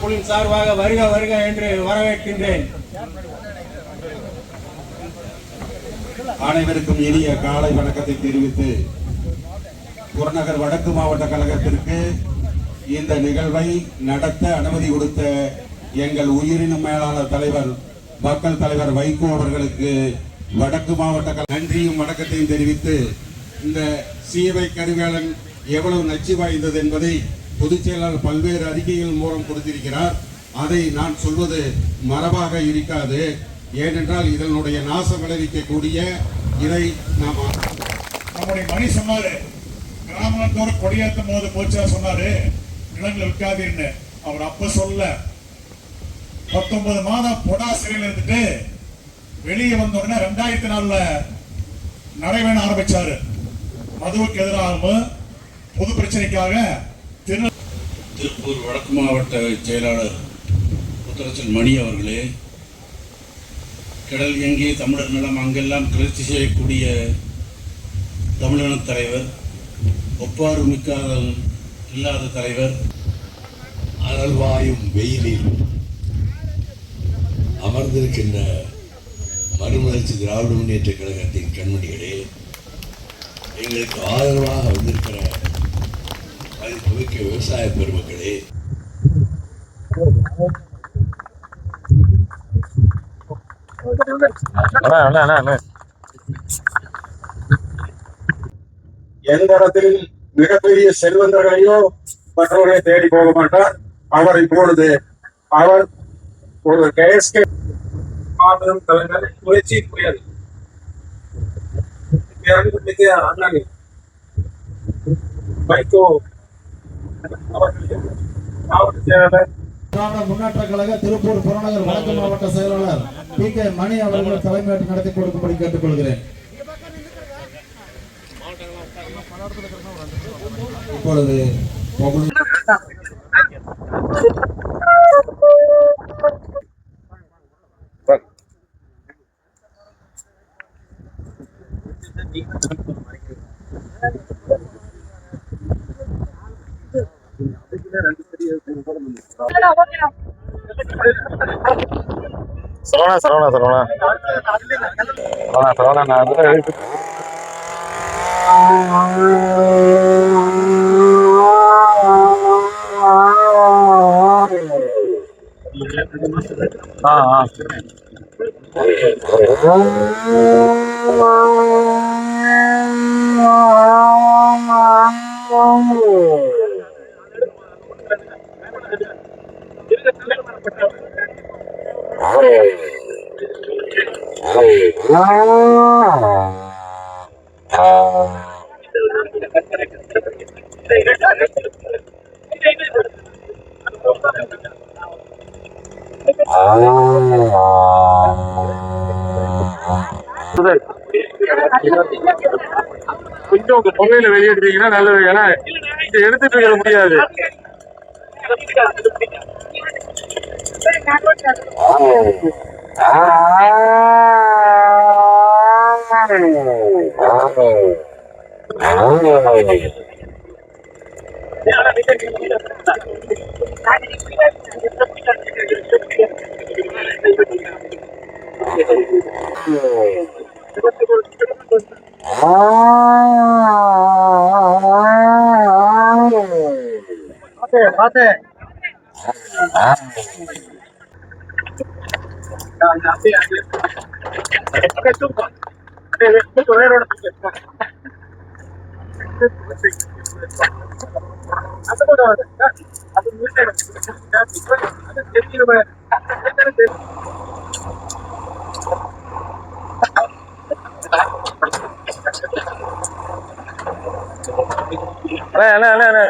குழுவின் சார்பாக வருக வருக என்று வரவேற்கின்றேன். அனைவருக்கும் இனிய காலை வணக்கத்தை தெரிவித்து புறநகர் வடக்கு மாவட்ட கழகத்திற்கு இந்த நிகழ்வை நடத்த அனுமதி கொடுத்த எங்கள் உயிரினும் மேலாளர் தலைவர் மக்கள் தலைவர் வைகோ அவர்களுக்கு வடக்கு மாவட்ட நன்றியும் வணக்கத்தையும் தெரிவித்து, இந்த சீவை கரிவேலன் எவ்வளவு நச்சு வாய்ந்தது என்பதை பொதுச் செயலாளர் பல்வேறு அறிக்கைகள் மூலம் கொடுத்திருக்கிறார். அதை நான் சொல்வது மரபாக இருக்காது. ஏனென்றால் இதனுடைய நாசம் விளைவிக்கக்கூடிய இதை நாம் நம்முடைய மணி சொன்னாரு, கிராமத்தோடு கொடியேற்றும் போது போச்சா சொன்னாரு, நிலங்கள் விற்காதீர்னு. அவர் அப்ப சொல்ல 19 மாதம் பொடா சிறையில் இருந்துட்டு வெளியே வந்த உடனே 2004 நடைபெற ஆரம்பிச்சாரு. மதுவுக்கு எதிராகவும் பொது பிரச்சனைக்காக திருப்பூர் வடக்கு மாவட்ட செயலாளர் முத்தரசன் மணி அவர்களே, கடல் எங்கே தமிழர் நிலம் அங்கெல்லாம் கிளர்ச்சி செய்யக்கூடிய தமிழின தலைவர், ஒப்பாறு மிக்காத இல்லாத தலைவர், அனல்வாயும் வெயிலில் அமர்ந்திருக்கின்ற மறுமலர்ச்சி திராவிட முன்னேற்ற கழகத்தின் கண்மணிகளே, எங்களுக்கு ஆதரவாக வந்திருக்கிற மதிப்புமிக்க விவசாய பெருமக்களே, எந்த இடத்தில் மிகப்பெரிய செல்வந்தர்களையோ மற்றவர்களை தேடி போக மாட்டார். அவர் இப்பொழுது அவர் ஒரு கேஎஸ்கே மாபெரும் தலைவர் முயற்சி புரியாது அண்ணன் வைகோ அவர்களுக்கு மாவட்ட செயலாளர் திராவிட முன்னேற்ற கழக திருப்பூர் புறநகர் வடக்கு மாவட்ட செயலாளர் பி.கே. மணி அவர்கள் தலைமையேற்று நடத்தி கொடுக்கும்படி கேட்டுக்கொள்கிறேன். இப்பொழுது கொஞ்சம் உங்க பொருளையில வெளியேற்றீங்கன்னா நல்லது. ஏன்னா இங்க எடுத்துட்டு இருக்க முடியாது. அண்ணா